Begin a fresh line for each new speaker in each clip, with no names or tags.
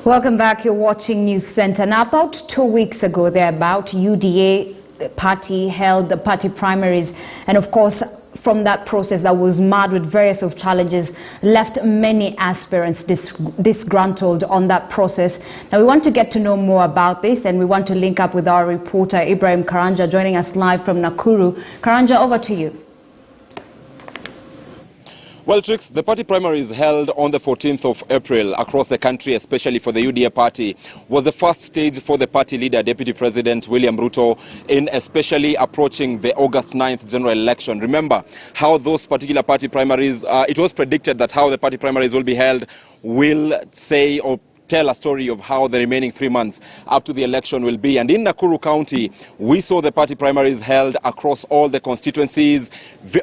Welcome back. You're watching News Center. Now, about 2 weeks ago, UDA party held the party primaries, and of course, from that process that was marred with various of challenges, left many aspirants disgruntled on that process. Now, we want to get to know more about this, and we want to link up with our reporter, Ibrahim Karanja, joining us live from Nakuru. Karanja, over to you.
Well, Trix, the party primaries held on the 14th of April across the country, especially for the UDA party, was the first stage for the party leader, Deputy President William Ruto, in especially approaching the August 9th general election. Remember how those particular party primaries, it was predicted that how the party primaries will be held will say or tell a story of how the remaining 3 months up to the election will be. And in Nakuru County, we saw the party primaries held across all the constituencies,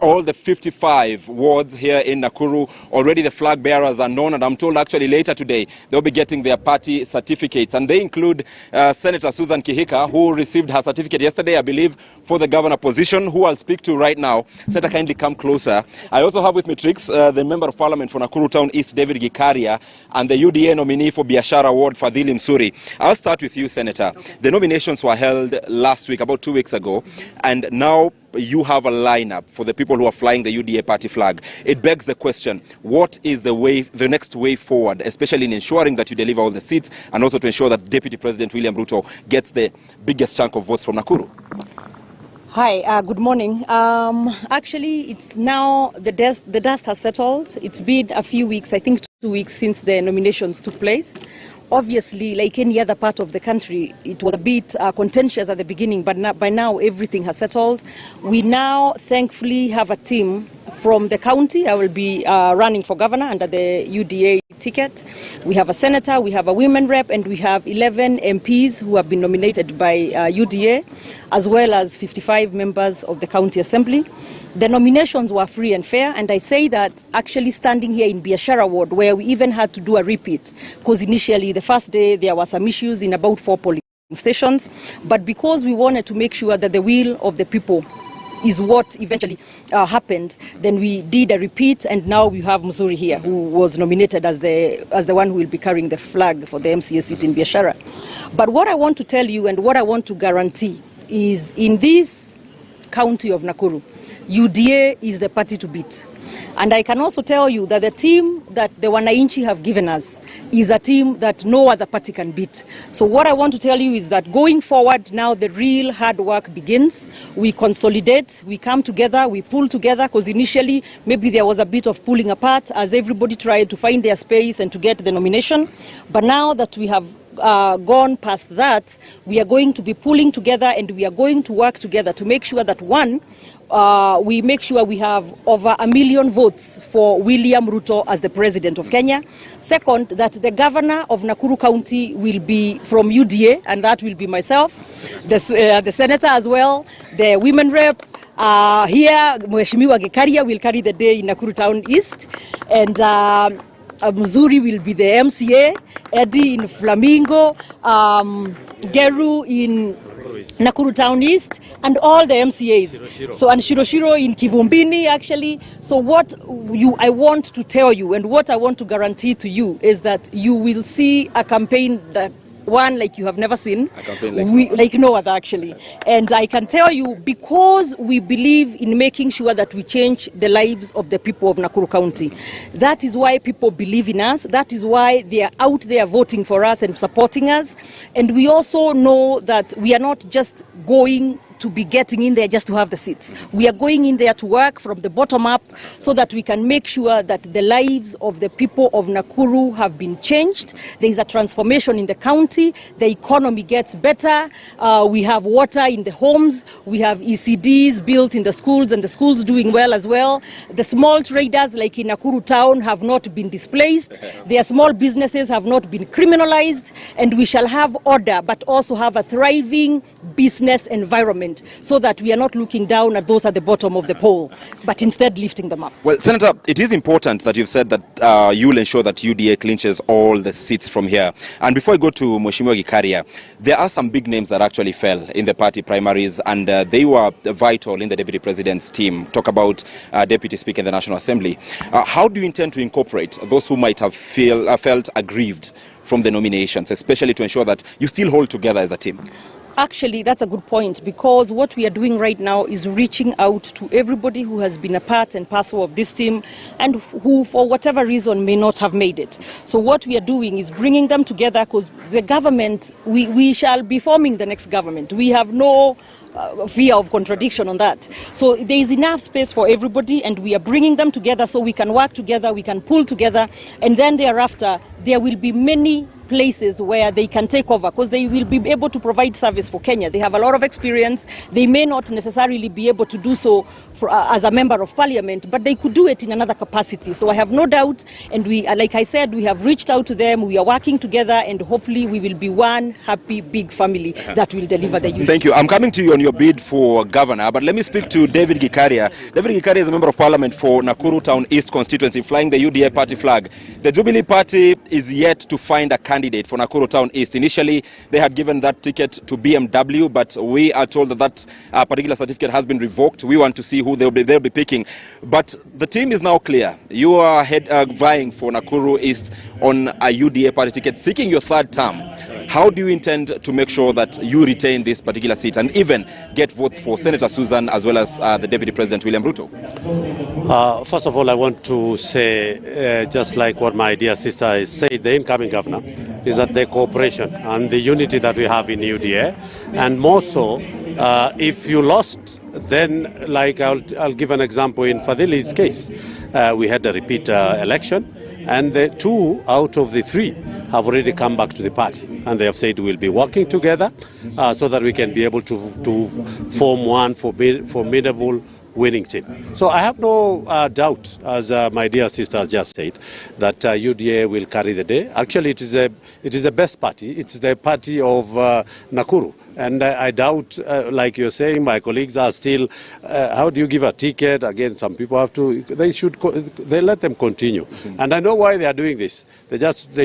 all the 55 wards here in Nakuru. Already the flag bearers are known, and I'm told actually later today they'll be getting their party certificates. And they include Senator Susan Kihika, who received her certificate yesterday, I believe, for the governor position, who I'll speak to right now. Senator, kindly come closer. I also have with me, Trix, the Member of Parliament for Nakuru Town East, David Gikaria, and the UDA nominee for Biashara Ward, Fadhili Msuri. I'll start with you, Senator. Okay. The nominations were held last week, about 2 weeks ago, and now you have a lineup for the people who are flying the UDA party flag. It begs the question, what is the next way forward, especially in ensuring that you deliver all the seats and also to ensure that Deputy President William Ruto gets the biggest chunk of votes from Nakuru?
Hi, good morning. Actually, it's now the dust has settled. It's been a few weeks, I think 2 weeks since the nominations took place. Obviously, like any other part of the country, it was a bit contentious at the beginning, but by now everything has settled. We now thankfully have a team from the county. I will be running for governor under the UDA ticket. We have a senator, we have a women rep, and we have 11 MPs who have been nominated by UDA, as well as 55 members of the county assembly. The nominations were free and fair, and I say that actually standing here in Biashara Ward, where we even had to do a repeat, because initially the first day there were some issues in about 4 polling stations, but because we wanted to make sure that the will of the people is what eventually happened, then we did a repeat, and now we have Msuri here, who was nominated as the one who will be carrying the flag for the MCA seat in Biashara. But what I want to tell you and what I want to guarantee is in this county of Nakuru, UDA is the party to beat. And I can also tell you that the team that the Wananchi have given us is a team that no other party can beat. So what I want to tell you is that going forward, now the real hard work begins. We consolidate, we come together, we pull together, because initially maybe there was a bit of pulling apart as everybody tried to find their space and to get the nomination. But now that we have gone past that, we are going to be pulling together, and we are going to work together to make sure that we make sure we have over 1 million votes for William Ruto as the President of Kenya. Second, that the governor of Nakuru County will be from UDA, and that will be myself, the senator as well, the women rep. Here, Mheshimiwa Gikaria will carry the day in Nakuru Town East, and Mzuri will be the MCA, Eddie in Flamingo, Geru in Nakuru Town East, and all the MCAs. So, and Shiroshiro in Kivumbini, actually. So what I want to tell you and what I want to guarantee to you is that you will see a campaign that one like you have never seen, like no other actually. And I can tell you, because we believe in making sure that we change the lives of the people of Nakuru County. That is why people believe in us. That is why they are out there voting for us and supporting us. And we also know that we are not just going to be getting in there just to have the seats. We are going in there to work from the bottom up so that we can make sure that the lives of the people of Nakuru have been changed. There is a transformation in the county. The economy gets better. We have water in the homes. We have ECDs built in the schools, and the schools doing well as well. The small traders like in Nakuru town have not been displaced. Their small businesses have not been criminalized, and we shall have order, but also have a thriving business environment, so that we are not looking down at those at the bottom of the pole, but instead lifting them up.
Well, Senator, it is important that you've said that you will ensure that UDA clinches all the seats from here. And before I go to Mheshimiwa Gikaria, there are some big names that actually fell in the party primaries, and they were vital in the Deputy President's team. Talk about Deputy Speaker in the National Assembly. How do you intend to incorporate those who might have felt aggrieved from the nominations, especially to ensure that you still hold together as a team?
Actually, that's a good point, because what we are doing right now is reaching out to everybody who has been a part and parcel of this team and who, for whatever reason, may not have made it. So what we are doing is bringing them together, because the government, we shall be forming the next government. We have no fear of contradiction on that. So there is enough space for everybody, and we are bringing them together so we can work together, we can pull together, and then thereafter there will be many places where they can take over, because they will be able to provide service for Kenya. They have a lot of experience. They may not necessarily be able to do so as a member of parliament, but they could do it in another capacity. So I have no doubt, and we, like I said, we have reached out to them, we are working together, and hopefully we will be one happy big family that will deliver the youth.
Thank you. I'm coming to you on your bid for governor, but let me speak to David Gikaria. David Gikaria is a member of parliament for Nakuru Town East constituency, flying the UDA party flag. The Jubilee party is yet to find a candidate for Nakuru Town East. Initially, they had given that ticket to BMW, but we are told that that particular certificate has been revoked. We want to see who they'll be picking. But the team is now clear. You are vying for Nakuru East on a UDA party ticket, seeking your third term. How do you intend to make sure that you retain this particular seat and even get votes for Senator Susan as well as the Deputy President William Ruto?
First of all, I want to say, just like what my dear sister has said, the incoming governor, is that the cooperation and the unity that we have in UDA, and more so, if you lost, then, like I'll give an example in Fadhili's case. We had a repeat election, and the 2 out of the 3 have already come back to the party, and they have said we'll be working together so that we can be able to form one formidable winning team. So I have no doubt, as my dear sister has just said, that UDA will carry the day. Actually, it is the best party. It's the party of Nakuru. And I doubt, like you're saying, my colleagues are still, how do you give a ticket? Again, some people have to, they let them continue. And I know why they are doing this. They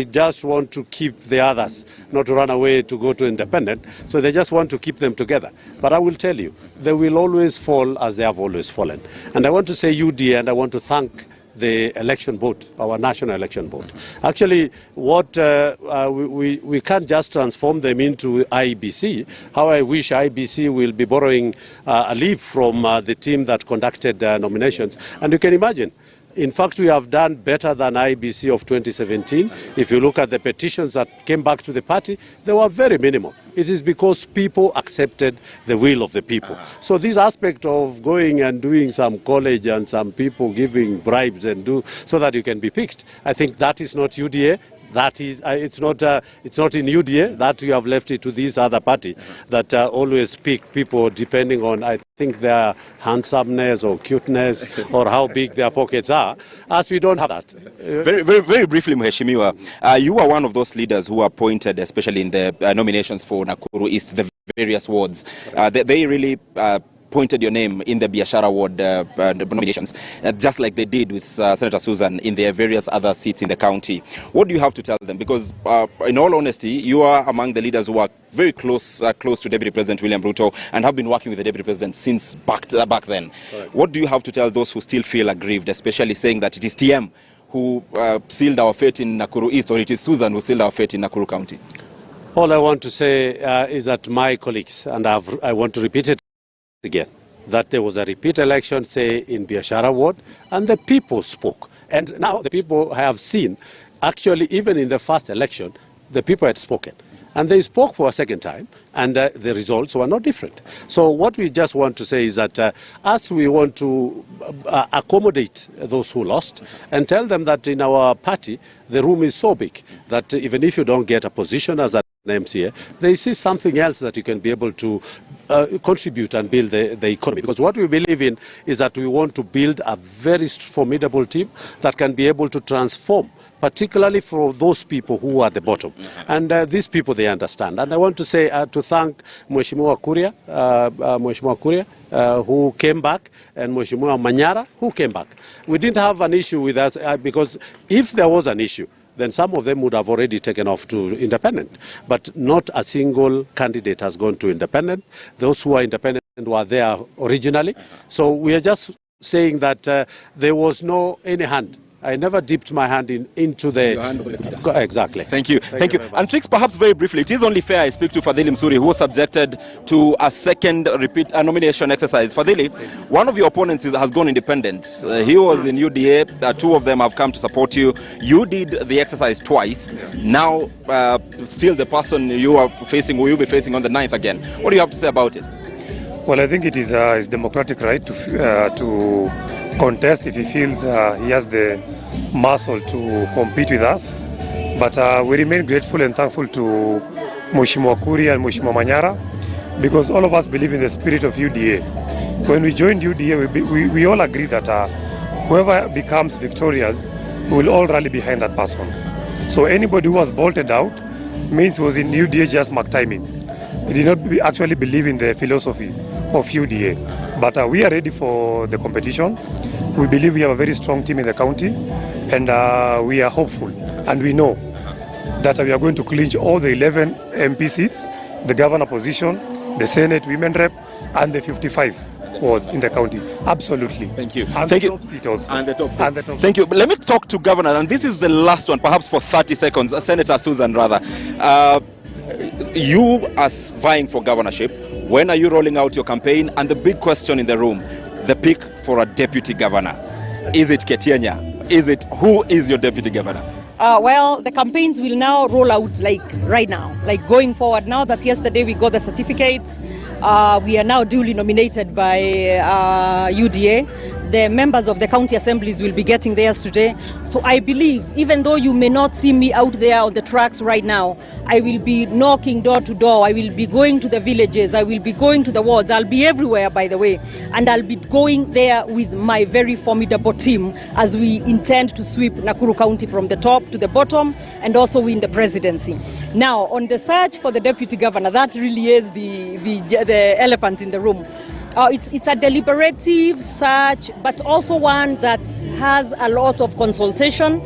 just want to keep the others, not to run away to go to independent. So they just want to keep them together. But I will tell you, they will always fall as they have always fallen. And I want to say UDA, and I want to thank the election board, our national election board. Actually, what we can't just transform them into IBC. How I wish IBC will be borrowing a leaf from the team that conducted nominations. And you can imagine, in fact, we have done better than IBC of 2017. If you look at the petitions that came back to the party, they were very minimal. It is because people accepted the will of the people. So this aspect of going and doing some college and some people giving bribes and so that you can be picked, I think that is not UDA. That is, it's not in UDA. That you have left it to this other party that always pick people depending on, I think, their handsomeness or cuteness or how big their pockets are. As we don't have that.
Very briefly, Mheshimiwa, you are one of those leaders who are appointed, especially in the nominations for Nakuru East, the various wards. They really pointed your name in the Biashara Ward nominations, just like they did with Senator Susan in their various other seats in the county. What do you have to tell them? Because in all honesty, you are among the leaders who are very close to Deputy President William Ruto and have been working with the Deputy President since back then. Correct. What do you have to tell those who still feel aggrieved, especially saying that it is TM who sealed our fate in Nakuru East, or it is Susan who sealed our fate in Nakuru County?
All I want to say is that my colleagues, and I want to repeat it again, that there was a repeat election, say, in Biashara Ward, and the people spoke. And now the people have seen, actually, even in the first election, the people had spoken. And they spoke for a second time, and the results were not different. So what we just want to say is that as we want to accommodate those who lost and tell them that in our party, the room is so big that even if you don't get a position as an MCA, they see something else that you can be able to contribute and build the economy. Because what we believe in is that we want to build a very formidable team that can be able to transform, particularly for those people who are at the bottom. And these people, they understand. And I want to say, to thank Mheshimiwa Kuria, who came back, and Mheshimiwa Manyara, who came back. We didn't have an issue with us, because if there was an issue, then some of them would have already taken off to independent. But not a single candidate has gone to independent. Those who are independent were there originally. So we are just saying that there was no any hand I never dipped my hand into the... Exactly.
Thank you. Thank you. And Trix, perhaps very briefly, it is only fair I speak to Fadhili Msuri, who was subjected to a second repeat nomination exercise. Fadhili, one of your opponents has gone independent. He was in UDA. Two of them have come to support you. You did the exercise twice. Now, still the person you are facing, will you be facing on the 9th again? What do you have to say about it?
Well, I think it is his democratic right to contest if he feels he has the muscle to compete with us. But we remain grateful and thankful to Mheshimiwa Kuri and Mheshimiwa Manyara, because all of us believe in the spirit of UDA. When we joined UDA, we all agree that whoever becomes victorious, we will all rally behind that person. So anybody who was bolted out means was in UDA just mark timing. He did not actually believe in the philosophy of UDA. But we are ready for the competition. We believe we have a very strong team in the county, and we are hopeful. And we know that we are going to clinch all the 11 MP seats, the governor position, the Senate women rep, and the 55 wards in the county. Absolutely.
Thank you.
And
Thank
the
you.
top seat also.
And the top seat.
And the top
Thank you. But let me talk to Governor, and this is the last one, perhaps for 30 seconds. Senator Susan, rather. You are vying for governorship. When are you rolling out your campaign? And the big question in the room, the pick for a deputy governor. Is it Ketienya? Who is your deputy governor?
Well, the campaigns will now roll out like right now, like going forward. Now that yesterday we got the certificates, we are now duly nominated by UDA. The members of the county assemblies will be getting theirs today. So I believe, even though you may not see me out there on the tracks right now, I will be knocking door to door. I will be going to the villages. I will be going to the wards. I'll be everywhere, by the way. And I'll be going there with my very formidable team as we intend to sweep Nakuru County from the top to the bottom and also win the presidency. Now, on the search for the deputy governor, that really is the elephant in the room. It's a deliberative search, but also one that has a lot of consultation.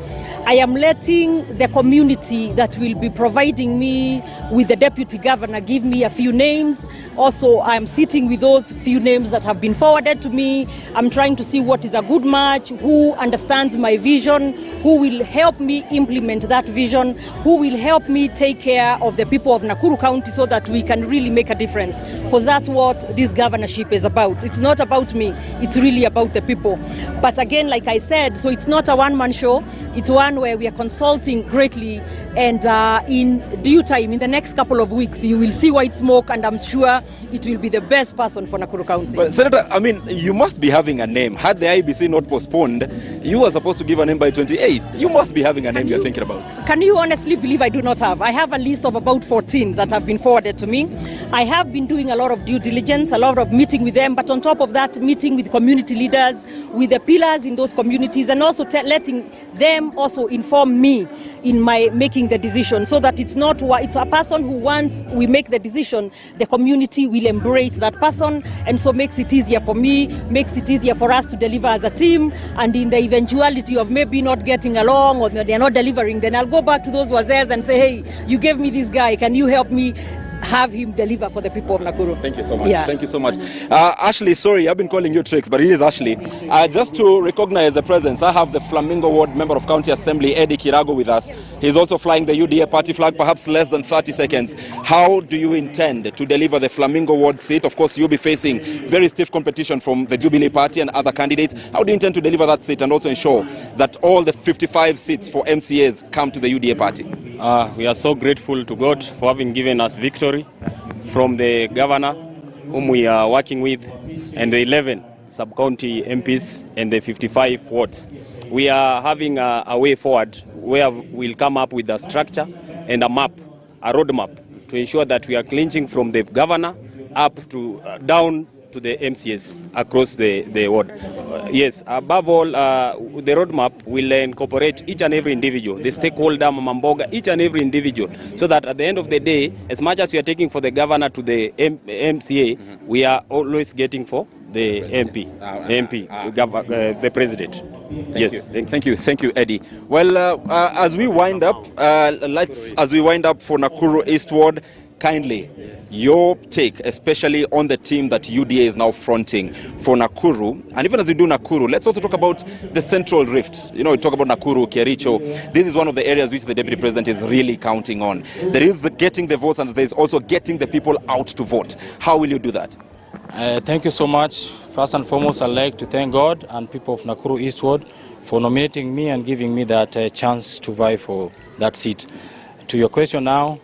I am letting the community that will be providing me with the deputy governor give me a few names. Also, I'm sitting with those few names that have been forwarded to me. I'm trying to see what is a good match, who understands my vision, who will help me implement that vision, who will help me take care of the people of Nakuru County so that we can really make a difference. Because that's what this governorship is about. It's not about me. It's really about the people. But again, like I said, so it's not a one-man show. It's one where we are consulting greatly, and in due time, in the next couple of weeks, you will see white smoke, and I'm sure it will be the best person for Nakuru County.
But Senator, I mean, you must be having a name. Had the IBC not postponed, you were supposed to give a name by 28. You must be having a name you're thinking about.
Can you honestly believe I do not have? I have a list of about 14 that have been forwarded to me. I have been doing a lot of due diligence, a lot of meeting with them, but on top of that, meeting with community leaders, with the pillars in those communities, and also letting them also inform me in my making the decision, so that it's a person who, once we make the decision, the community will embrace that person, and so makes it easier for me, makes it easier for us to deliver as a team. And in the eventuality of maybe not getting along or they're not delivering, then I'll go back to those wazers and say, hey, you gave me this guy, can you help me have him deliver for the people of Nakuru?
Thank you so much.
Yeah.
Thank you so much. Ashley, sorry, I've been calling you Trix, but it is Ashley. Just to recognize the presence, I have the Flamingo Ward Member of County Assembly, Eddie Kirago, with us. He's also flying the UDA party flag, perhaps less than 30 seconds. How do you intend to deliver the Flamingo Ward seat? Of course, you'll be facing very stiff competition from the Jubilee Party and other candidates. How do you intend to deliver that seat and also ensure that all the 55 seats for MCAs come to the UDA party?
We are so grateful to God for having given us victory from the governor, whom we are working with, and the 11 sub-county MPs and the 55 wards. We are having a way forward where we'll come up with a structure and a map, a roadmap, to ensure that we are clinching from the governor up to down to the MCS across the ward. Yes, above all, the roadmap will incorporate each and every individual, the stakeholder, Mamamboga, each and every individual, so that at the end of the day, as much as we are taking for the governor to the MCA, we are always getting for the the president.
Thank you, Eddie. Well, as we wind up, as we wind up for Nakuru Eastward, kindly, your take, especially on the team that UDA is now fronting for Nakuru. And even as we do Nakuru, let's also talk about the Central Rift. You know, we talk about Nakuru, Kericho. This is one of the areas which the Deputy President is really counting on. There is the getting the votes, and there is also getting the people out to vote. How will you do that?
Thank you so much. First and foremost, I'd like to thank God and people of Nakuru Eastward for nominating me and giving me that chance to vie for that seat. To your question now,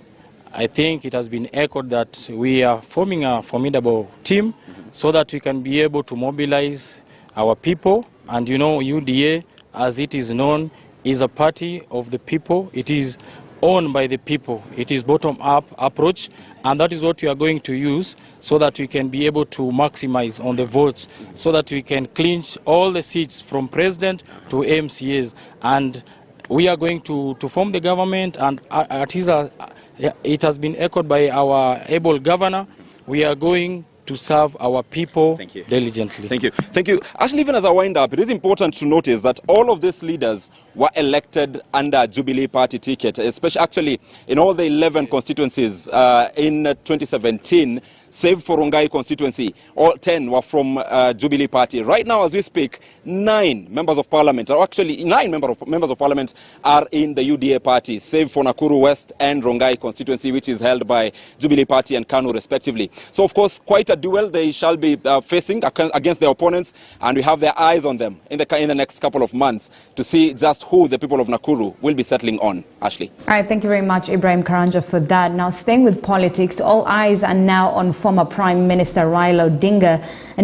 I think it has been echoed that we are forming a formidable team so that we can be able to mobilize our people. And you know, UDA, as it is known, is a party of the people. It is owned by the people. It is bottom-up approach, and that is what we are going to use so that we can be able to maximize on the votes, so that we can clinch all the seats from president to MCAs. And we are going to form the government, and it has been echoed by our able governor. We are going to serve our people diligently.
Thank you. Thank you. Actually, even as I wind up, it is important to notice that all of these leaders were elected under Jubilee Party ticket, especially actually in all the 11 constituencies in 2017. Save for Rongai constituency, all 10 were from Jubilee Party. Right now, as we speak, 9 members of parliament, or actually 9 members of parliament are in the UDA party, save for Nakuru West and Rongai constituency, which is held by Jubilee Party and KANU respectively. So, of course, quite a duel they shall be facing against their opponents, and we have their eyes on them in the next couple of months to see just who the people of Nakuru will be settling on. Ashley.
All right, thank you very much, Ibrahim Karanja, for that. Now, staying with politics, all eyes are now on former Prime Minister Raila Odinga and